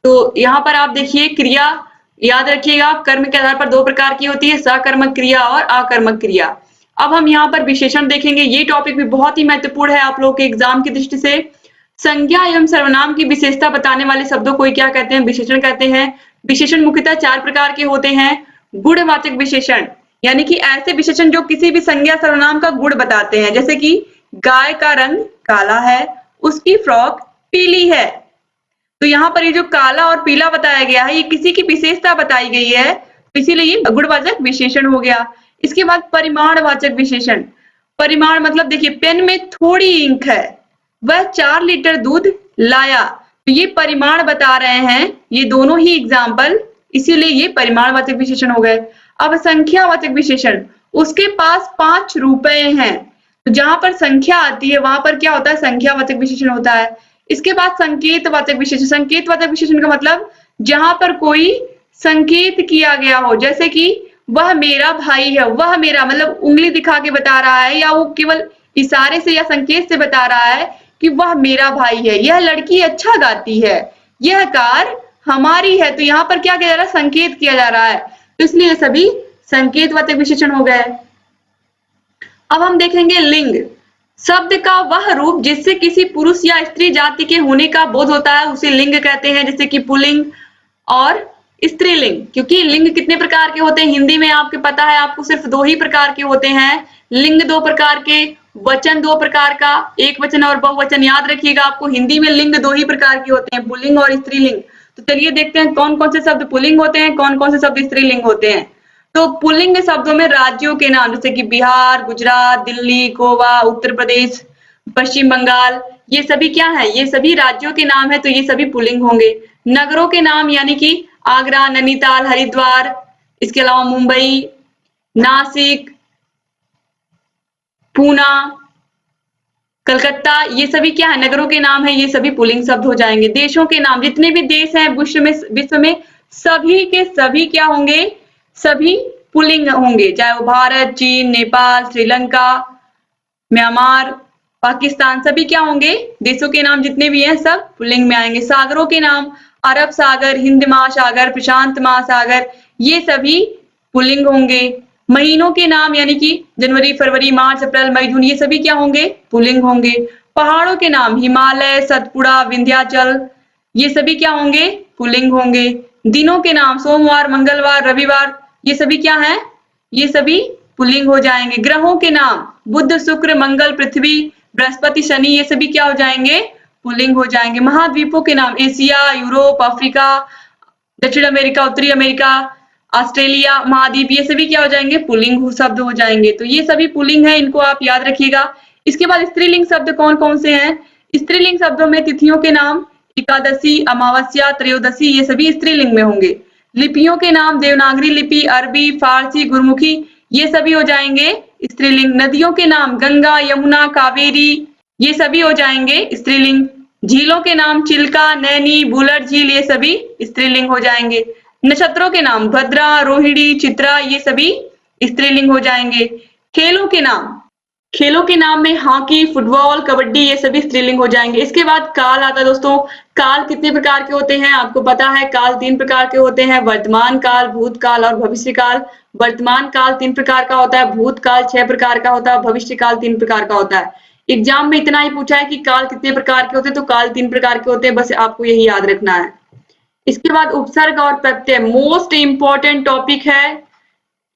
तो यहाँ पर आप देखिए, क्रिया याद रखिएगा, कर्म के आधार पर दो प्रकार की होती है, सकर्मक क्रिया और अकर्मक क्रिया। अब हम यहाँ पर विशेषण देखेंगे। ये टॉपिक भी बहुत ही महत्वपूर्ण है आप लोगों के एग्जाम की दृष्टि से। संज्ञा एवं सर्वनाम की विशेषता बताने वाले शब्दों को क्या कहते हैं? विशेषण कहते हैं। विशेषण मुख्यतः चार प्रकार के होते हैं। गुणवाचक विशेषण, यानी कि ऐसे विशेषण जो किसी भी संज्ञा सर्वनाम का गुण बताते हैं, जैसे कि गाय का रंग काला है, उसकी फ्रॉक पीली है। तो यहाँ पर ये जो काला और पीला बताया गया है, ये किसी की विशेषता बताई गई है, तो इसीलिए ये गुणवाचक विशेषण हो गया। इसके बाद परिमाणवाचक विशेषण। परिमाण मतलब देखिए, पेन में थोड़ी इंक है, वह 4 लीटर दूध लाया, तो ये परिमाण बता रहे हैं, ये दोनों ही एग्जाम्पल, इसीलिए ये परिमाणवाचक विशेषण हो गए। अब संख्यावाचक विशेषण, उसके पास 5 रुपए हैं, तो जहां पर संख्या आती है वहां पर क्या होता है? संख्यावाचक विशेषण होता है। इसके बाद संकेतवाचक विशेषण। संकेतवाचक विशेषण का मतलब जहां पर कोई संकेत किया गया हो, जैसे कि वह मेरा भाई है, वह मेरा मतलब उंगली दिखा के बता रहा है, या वो केवल इशारे से या संकेत से बता रहा है कि वह मेरा भाई है, यह लड़की अच्छा गाती है, यह कार हमारी है, तो यहाँ पर क्या किया जा रहा है? संकेत किया जा रहा है, तो इसलिए सभी संकेतवाचक विशेषण हो गए। अब हम देखेंगे लिंग। शब्द का वह रूप जिससे किसी पुरुष या स्त्री जाति के होने का बोध होता है उसे लिंग कहते हैं, जैसे कि पुल्लिंग और स्त्रीलिंग। क्योंकि लिंग कितने प्रकार के होते हैं हिंदी में आपको पता है, आपको सिर्फ 2 ही प्रकार के होते हैं। लिंग 2 प्रकार के, वचन 2 प्रकार का, एक वचन और बहुवचन। याद रखिएगा, आपको हिंदी में लिंग 2 ही प्रकार के होते हैं, पुल्लिंग और स्त्रीलिंग। तो चलिए देखते हैं कौन कौन से शब्द पुल्लिंग होते हैं, कौन कौन से शब्द स्त्रीलिंग होते हैं। तो पुल्लिंग शब्दों में राज्यों के नाम, जैसे कि बिहार, गुजरात, दिल्ली, गोवा, उत्तर प्रदेश, पश्चिम बंगाल, ये सभी क्या है? ये सभी राज्यों के नाम है, तो ये सभी पुल्लिंग होंगे। नगरों के नाम, यानी कि आगरा, नैनीताल, हरिद्वार, इसके अलावा मुंबई, नासिक, पूना, कलकत्ता, ये सभी क्या है? नगरों के नाम है, ये सभी पुल्लिंग शब्द हो जाएंगे। देशों के नाम, जितने भी देश हैं विश्व में सभी के सभी क्या होंगे? सभी पुल्लिंग होंगे, चाहे वो भारत, चीन, नेपाल, श्रीलंका, म्यांमार, पाकिस्तान, सभी क्या होंगे? देशों के नाम जितने भी हैं सब पुल्लिंग में आएंगे। सागरों के नाम, अरब सागर, हिंद महासागर, प्रशांत महासागर, ये सभी पुल्लिंग होंगे। महीनों के नाम, यानी कि जनवरी, फरवरी, मार्च, अप्रैल, मई, जून, ये सभी क्या होंगे? पुल्लिंग होंगे। पहाड़ों के नाम, हिमालय, सतपुड़ा, विंध्याचल, ये सभी क्या होंगे? पुल्लिंग होंगे। दिनों के नाम, सोमवार, मंगलवार, रविवार, ये सभी क्या है? ये सभी पुल्लिंग हो जाएंगे। ग्रहों के नाम, बुध, शुक्र, मंगल, पृथ्वी, बृहस्पति, शनि, ये सभी क्या हो जाएंगे? पुल्लिंग हो जाएंगे। महाद्वीपों के नाम, एशिया, यूरोप, अफ्रीका, दक्षिण अमेरिका, उत्तरी अमेरिका, ऑस्ट्रेलिया महाद्वीप, ये सभी क्या हो जाएंगे? पुल्लिंग शब्द हो जाएंगे। तो ये सभी पुल्लिंग है, इनको आप याद रखिएगा। इसके बाद स्त्रीलिंग शब्द कौन कौन से हैं? स्त्रीलिंग शब्दों में तिथियों के नाम, एकादशी, अमावस्या, त्रयोदशी ये सभी स्त्रीलिंग में होंगे। लिपियों के नाम देवनागरी लिपि, अरबी, फारसी, गुरमुखी ये सभी हो जाएंगे स्त्रीलिंग। नदियों के नाम गंगा, यमुना, कावेरी ये सभी हो जाएंगे स्त्रीलिंग। झीलों के नाम चिल्का, नैनी, बुलर झील ये सभी स्त्रीलिंग हो जाएंगे। नक्षत्रों के नाम भद्रा, रोहिणी, चित्रा ये सभी स्त्रीलिंग हो जाएंगे। खेलों के नाम में हॉकी, फुटबॉल, कबड्डी ये सभी स्त्रीलिंग हो जाएंगे। इसके बाद काल आता है दोस्तों। काल कितने प्रकार के होते हैं आपको पता है। काल 3 प्रकार के होते हैं, वर्तमान काल, भूतकाल और भविष्य काल। वर्तमान काल 3 प्रकार का होता है, भूतकाल 6 प्रकार का होता है, भविष्य काल 3 प्रकार का होता है। एग्जाम में इतना ही पूछा है कि काल कितने प्रकार के होते हैं, तो काल 3 प्रकार के होते हैं, बस आपको यही याद रखना है। इसके बाद उपसर्ग और प्रत्यय मोस्ट इंपॉर्टेंट टॉपिक है।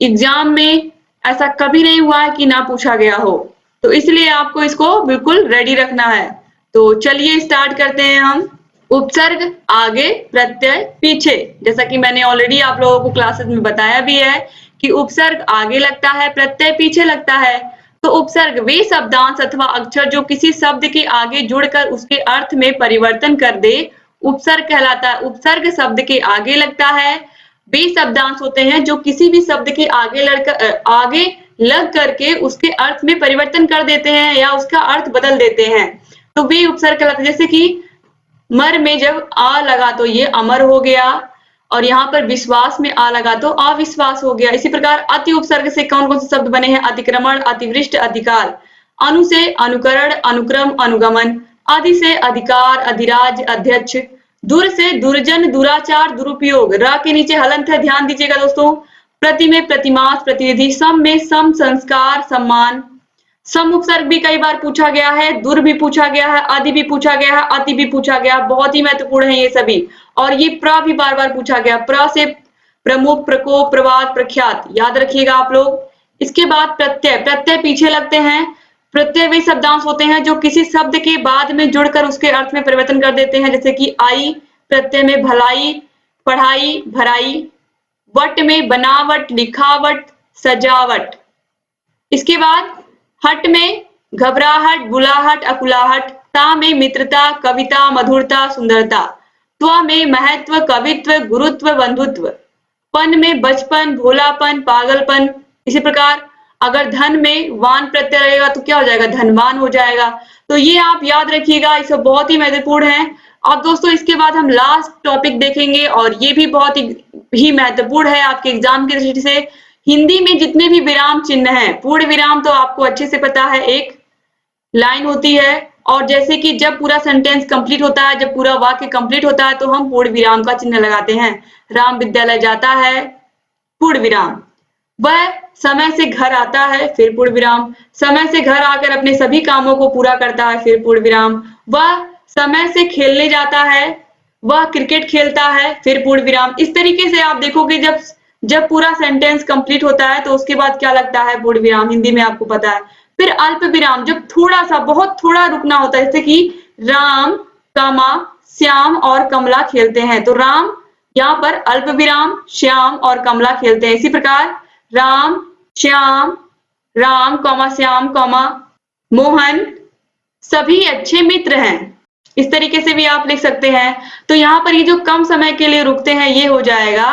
एग्जाम में ऐसा कभी नहीं हुआ है कि ना पूछा गया हो, तो इसलिए आपको इसको बिल्कुल रेडी रखना है। तो चलिए स्टार्ट करते हैं हम। उपसर्ग आगे, प्रत्यय पीछे। जैसा कि मैंने ऑलरेडी आप लोगों को क्लासेस में बताया भी है कि उपसर्ग आगे लगता है, प्रत्यय पीछे लगता है। तो उपसर्ग वे शब्दांश अथवा अक्षर जो किसी शब्द के आगे जुड़कर उसके अर्थ में परिवर्तन कर दे, उपसर्ग कहलाता है। उपसर्ग शब्द के आगे लगता है। वे शब्दांश होते हैं जो किसी भी शब्द के आगे लग करके उसके अर्थ में परिवर्तन कर देते हैं या उसका अर्थ बदल देते हैं, तो वे उपसर्ग कहलाते हैं। जैसे कि मर में जब आ लगा तो ये अमर हो गया, और यहाँ पर विश्वास में आ लगा तो अविश्वास हो गया। इसी प्रकार अति उपसर्ग से कौन कौन से शब्द बने हैं, अतिक्रमण, अतिवृष्ट, अधिकार। अनु से अनुकरण, अनुक्रम, अनुगमन। अधि से अधिकार, अधिराज, अध्यक्ष। दुर से दुर्जन, दुराचार, दुरुपयोग। र के नीचे हलंत है, ध्यान दीजिएगा दोस्तों। प्रति में प्रतिमास, प्रतिनिधि। सम में सम, संस्कार, सम्मान। सम उपसर्ग भी कई बार पूछा गया है, दुर भी पूछा गया है, अधि भी पूछा गया है, अति भी पूछा गया। बहुत ही महत्वपूर्ण है ये सभी। और ये प्र भी बार बार पूछा गया। प्र से प्रमुख, प्रकोप, प्रवाद, प्रख्यात, याद रखिएगा आप लोग। इसके बाद प्रत्यय। प्रत्यय पीछे लगते हैं। प्रत्यय वे शब्दांश होते हैं जो किसी शब्द के बाद में जुड़कर उसके अर्थ में परिवर्तन कर देते हैं। जैसे कि आई प्रत्यय में भलाई, पढ़ाई, भराई। वट में बनावट, लिखावट, सजावट। इसके बाद हट में घबराहट, बुलाहट, अकुलाहट। ता में मित्रता, कविता, मधुरता, सुंदरता। त्व में महत्व, कवित्व, गुरुत्व, बंधुत्व। पन में बचपन, भोलापन, पागलपन। इसी प्रकार अगर धन में वान प्रत्यय रहेगा तो क्या हो जाएगा, धनवान हो जाएगा। तो ये आप याद रखिएगा, ये सब बहुत ही महत्वपूर्ण है। अब दोस्तों इसके बाद हम लास्ट टॉपिक देखेंगे और ये भी बहुत ही महत्वपूर्ण है आपके एग्जाम की दृष्टि से। हिंदी में जितने भी विराम चिन्ह हैं, पूर्ण विराम तो आपको अच्छे से पता है, एक लाइन होती है, और जैसे कि जब पूरा सेंटेंस कंप्लीट होता है, जब पूरा वाक्य कंप्लीट होता है तो हम पूर्ण विराम का चिन्ह लगाते हैं। राम विद्यालय जाता है, पूर्ण विराम। वह समय से घर आता है, फिर पूर्ण विराम। समय से घर आकर अपने सभी कामों को पूरा करता है, फिर पूर्ण विराम। वह समय से खेलने जाता है, वह क्रिकेट खेलता है, फिर पूर्ण विराम। इस तरीके से आप देखोगे जब पूरा सेंटेंस कंप्लीट होता है तो उसके बाद क्या लगता है, पूर्ण विराम। हिंदी में आपको पता है। फिर अल्प विराम, जब थोड़ा सा, बहुत थोड़ा रुकना होता है, जैसे कि राम, कामा, श्याम और कमला खेलते हैं, तो राम यहाँ पर अल्प विराम, श्याम और कमला खेलते हैं। इसी प्रकार राम, श्याम, राम कौमा श्याम कौमा मोहन सभी अच्छे मित्र हैं। इस तरीके से भी आप लिख सकते हैं। तो यहाँ पर ये जो कम समय के लिए रुकते हैं ये हो जाएगा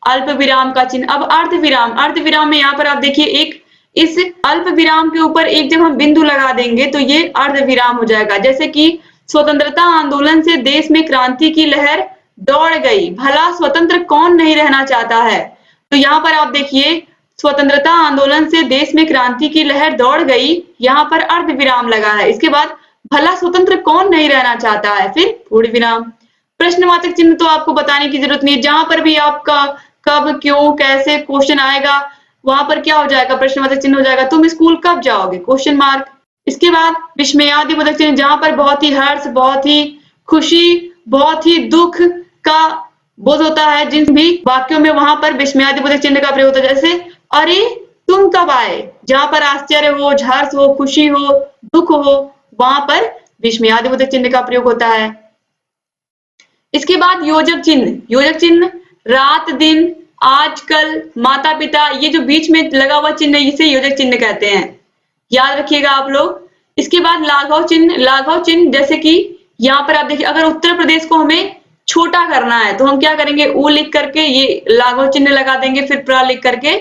अल्प विराम का चिन्ह। अब अर्ध विराम। अर्ध विराम में यहाँ पर आप देखिए एक, इस अल्प विराम के ऊपर एक जब हम बिंदु लगा देंगे तो ये अर्ध विराम हो जाएगा। जैसे कि स्वतंत्रता आंदोलन से देश में क्रांति की लहर दौड़ गई, भला स्वतंत्र कौन नहीं रहना चाहता है। तो यहाँ पर आप देखिए स्वतंत्रता आंदोलन से देश में क्रांति की लहर दौड़ गई, यहाँ पर अर्ध विराम लगा है। इसके बाद भला स्वतंत्र कौन नहीं रहना चाहता है, फिर पूर्ण विराम। प्रश्नवाचक चिन्ह तो आपको बताने की जरूरत नहीं है। जहां पर भी आपका कब, क्यों, कैसे क्वेश्चन आएगा वहां पर क्या हो जाएगा, प्रश्नवाचक चिन्ह हो जाएगा। तुम स्कूल कब जाओगे, क्वेश्चन मार्क। इसके बाद विस्मयादिबोधक चिन्ह, जहां पर बहुत ही हर्ष, बहुत ही खुशी, बहुत ही दुख का बोध होता है जिन भी वाक्यों में, वहां पर विस्मयादिबोधक चिन्ह का प्रयोग होता है। जैसे अरे तुम कब आए, जहां पर आश्चर्य हो, हर्ष हो, खुशी हो, दुख हो, वहां पर विस्मयादिबोधक चिन्ह का प्रयोग होता है। इसके बाद योजक चिन्ह। योजक चिन्ह रात, दिन, आजकल, माता पिता, ये जो बीच में लगा हुआ चिन्ह इसे योजक चिन्ह कहते हैं, याद रखिएगा आप लोग। इसके बाद लाघव चिन्ह। लाघव चिन्ह जैसे कि यहाँ पर आप देखिए, अगर उत्तर प्रदेश को हमें छोटा करना है तो हम क्या करेंगे, उ लिख करके ये लाघव चिन्ह लगा देंगे, फिर प्र लिख करके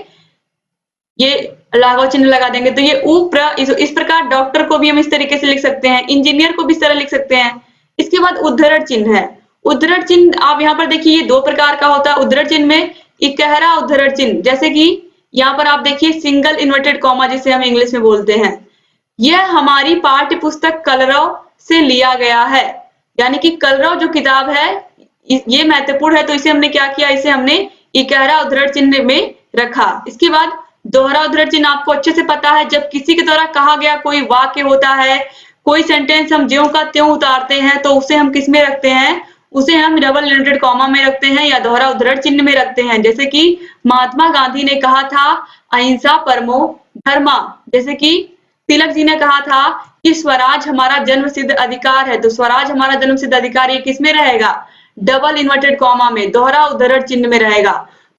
ये लाघव चिन्ह लगा देंगे। तो ये उ प्र, इस प्रकार डॉक्टर को भी हम इस तरीके से लिख सकते हैं, इंजीनियर को भी इस तरह लिख सकते हैं। इसके बाद उद्धरण चिन्ह है। उद्धरण चिन्ह आप यहाँ पर देखिए, ये दो प्रकार का होता है। उद्धरण चिन्ह में इकहरा उद्धरण चिन्ह, जैसे कि यहाँ पर आप देखिए सिंगल इन्वर्टेड कॉमा, जिसे हम इंग्लिश में बोलते हैं। यह हमारी पाठ्य पुस्तक कलरव से लिया गया है, यानी कि कलरव जो किताब है ये महत्वपूर्ण है, तो इसे हमने क्या किया, इसे हमने इकहरा उद्धरण चिन्ह में रखा। इसके बाद दोहरा उद्धरण चिन्ह आपको अच्छे से पता है, जब किसी के द्वारा कहा गया कोई वाक्य होता है, कोई सेंटेंस हम ज्यों का त्यों उतारते हैं, तो उसे हम किस में रखते हैं, उसे हम डबल इन्वर्टेड कॉमा में रखते हैं या दोहरा उद्धरण चिन्ह में रखते हैं। जैसे कि महात्मा गांधी ने कहा था अहिंसा परमो धर्मा, जैसे कि तिलक जी ने कहा था कि स्वराज हमारा जन्म सिद्ध अधिकार है, तो स्वराज हमारा जन्म सिद्ध अधिकार ये किस में रहेगा, डबल इन्वर्टेड कॉमा में, दोहरा उद्धरण चिन्ह में रहेगा।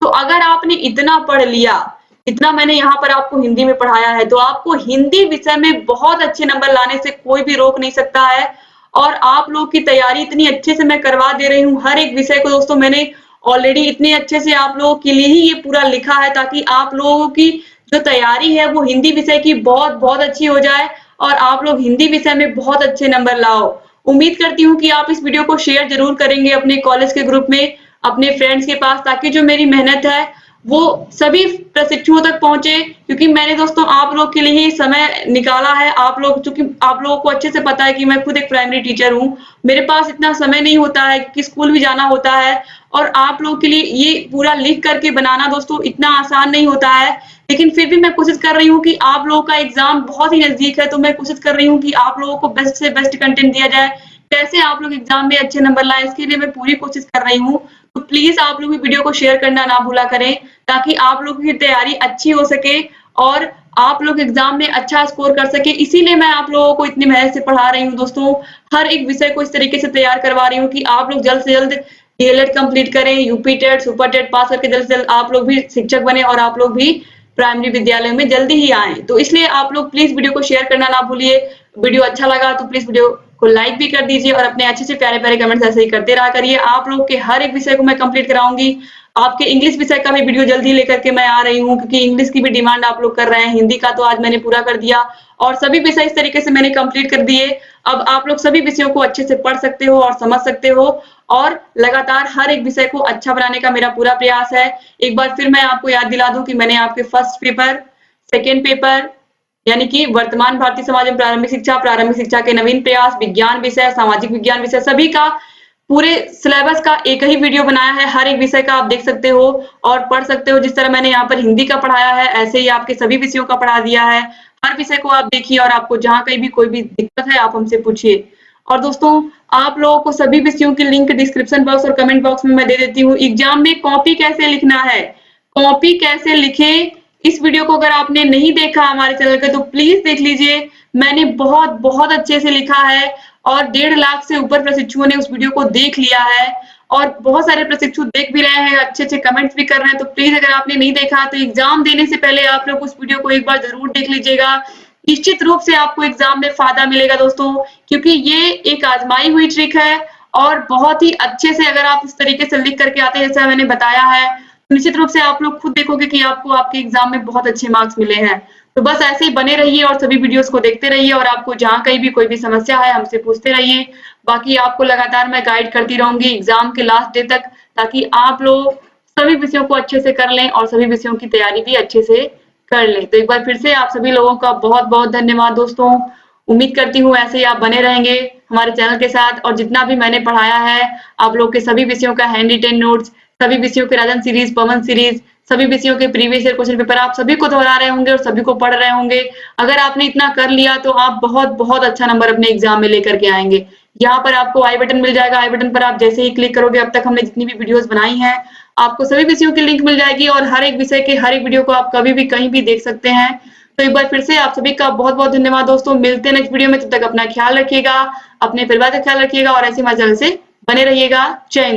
तो अगर आपने इतना पढ़ लिया, इतना मैंने यहाँ पर आपको हिंदी में पढ़ाया है, तो आपको हिंदी विषय में बहुत अच्छे नंबर लाने से कोई भी रोक नहीं सकता है। और आप लोग की तैयारी इतनी अच्छे से मैं करवा दे रही हूँ, हर एक विषय को दोस्तों मैंने ऑलरेडी इतने अच्छे से आप लोगों के लिए ही ये पूरा लिखा है, ताकि आप लोगों की जो तैयारी है वो हिंदी विषय की बहुत बहुत अच्छी हो जाए और आप लोग हिंदी विषय में बहुत अच्छे नंबर लाओ। उम्मीद करती हूँ कि आप इस वीडियो को शेयर जरूर करेंगे अपने कॉलेज के ग्रुप में, अपने फ्रेंड्स के पास, ताकि जो मेरी मेहनत है वो सभी प्रशिक्षुओं तक पहुंचे। क्योंकि मैंने दोस्तों आप लोग के लिए ही समय निकाला है। आप लोग, चूंकि आप लोगों को अच्छे से पता है कि मैं खुद एक प्राइमरी टीचर हूँ, मेरे पास इतना समय नहीं होता है कि स्कूल भी जाना होता है, और आप लोग के लिए ये पूरा लिख करके बनाना दोस्तों इतना आसान नहीं होता है। लेकिन फिर भी मैं कोशिश कर रही हूँ कि आप लोगों का एग्जाम बहुत ही नजदीक है, तो मैं कोशिश कर रही हूँ कि आप लोगों को बेस्ट से बेस्ट कंटेंट दिया जाए, कैसे आप लोग एग्जाम में अच्छे नंबर लाए, इसके लिए मैं पूरी कोशिश कर रही हूँ। तो प्लीज आप लोग भी वीडियो को शेयर करना ना भूला करें, ताकि आप लोगों की तैयारी अच्छी हो सके और आप लोग एग्जाम में अच्छा स्कोर कर सके। इसीलिए मैं आप लोगों को इतनी मेहनत से पढ़ा रही हूँ दोस्तों, हर एक विषय को इस तरीके से तैयार करवा रही हूँ कि आप लोग जल्द से जल्द डीएलएड कंप्लीट करें, UP TET super TET pass करके जल्द से जल्द आप लोग भी शिक्षक बने और आप लोग भी प्राइमरी विद्यालय में जल्दी ही आए। तो इसलिए आप लोग प्लीज वीडियो को शेयर करना ना भूलिए। वीडियो अच्छा लगा तो प्लीज वीडियो को लाइक भी कर दीजिए और अपने अच्छे से प्यारे प्यारे कमेंट्स ऐसे ही करते रहा करिए। आप लोग के हर एक विषय को मैं कंप्लीट कराऊंगी। आपके इंग्लिश विषय का भी वीडियो जल्दी लेकर के मैं आ रही हूँ, क्योंकि इंग्लिश की भी डिमांड आप लोग कर रहे हैं। हिंदी का तो आज मैंने पूरा कर दिया और सभी विषय इस तरीके से मैंने कंप्लीट कर दिए। अब आप लोग सभी विषयों को अच्छे से पढ़ सकते हो और समझ सकते हो, और लगातार हर एक विषय को अच्छा बनाने का मेरा पूरा प्रयास है। एक बार फिर मैं आपको याद दिला दूं कि मैंने आपके फर्स्ट पेपर, सेकेंड पेपर, यानी कि वर्तमान भारतीय समाज में प्रारंभिक शिक्षा के नवीन प्रयास, विज्ञान विषय, सामाजिक विज्ञान विषय, सभी का पूरे सिलेबस का एक ही वीडियो बनाया है। हर एक विषय का आप देख सकते हो और पढ़ सकते हो। जिस तरह मैंने यहाँ पर हिंदी का पढ़ाया है, ऐसे ही आपके सभी विषयों का पढ़ा दिया है। हर विषय को आप देखिए और आपको जहाँ कहीं भी कोई भी दिक्कत है आप हमसे पूछिए। और दोस्तों आप लोगों को सभी विषयों की लिंक डिस्क्रिप्शन बॉक्स और कमेंट बॉक्स में मैं दे देती हूँ। एग्जाम में कॉपी कैसे लिखना है, कॉपी कैसे लिखे, इस वीडियो को अगर आपने नहीं देखा हमारे चैनल पे तो प्लीज देख लीजिए। मैंने बहुत बहुत अच्छे से लिखा है और 1.5 लाख से ऊपर प्रशिक्षुओं ने उस वीडियो को देख लिया है और बहुत सारे प्रशिक्षु देख भी रहे हैं, अच्छे अच्छे कमेंट्स भी कर रहे हैं। तो प्लीज अगर आपने नहीं देखा तो एग्जाम देने से पहले आप लोग उस वीडियो को एक बार जरूर देख लीजिएगा। निश्चित रूप से आपको एग्जाम में फायदा मिलेगा दोस्तों, क्योंकि ये एक आजमाई हुई ट्रिक है और बहुत ही अच्छे से अगर आप इस तरीके से लिख करके आते हैं जैसा मैंने बताया है, निश्चित रूप से आप लोग खुद देखोगे कि आपको आपके एग्जाम में बहुत अच्छे मार्क्स मिले हैं। तो बस ऐसे ही बने रहिए और सभी वीडियोस को देखते रहिए और आपको जहाँ कहीं भी कोई भी समस्या है हमसे पूछते रहिए। बाकी आपको लगातार मैं गाइड करती रहूंगी एग्जाम के लास्ट डे तक, ताकि आप लोग सभी विषयों को अच्छे से कर लें और सभी विषयों की तैयारी भी अच्छे से कर लें। तो एक बार फिर से आप सभी लोगों का बहुत बहुत धन्यवाद दोस्तों। उम्मीद करती हूँ ऐसे ही आप बने रहेंगे हमारे चैनल के साथ, और जितना भी मैंने पढ़ाया है आप लोग के सभी विषयों का हैंड रिटेन नोट्स, सभी विषयों के राजन सीरीज, पवन सीरीज, सभी विषयों के प्रीवियस ईयर क्वेश्चन पेपर आप सभी को दोहरा रहे होंगे और सभी को पढ़ रहे होंगे। अगर आपने इतना कर लिया तो आप बहुत बहुत अच्छा नंबर अपने एग्जाम में लेकर के आएंगे। यहाँ पर आपको आई बटन मिल जाएगा, आई बटन पर आप जैसे ही क्लिक करोगे, अब तक हमने जितनी भी वीडियोस बनाई हैं आपको सभी विषयों की लिंक मिल जाएगी और हर एक विषय के हर एक वीडियो को आप कभी भी कहीं भी देख सकते हैं। तो एक बार फिर से आप सभी का बहुत बहुत धन्यवाद दोस्तों। मिलते हैं नेक्स्ट वीडियो में, तब तक अपना ख्याल रखिएगा, अपने परिवार का ख्याल रखिएगा और ऐसे हमारे चैनल से बने रहिएगा। जय हिंद।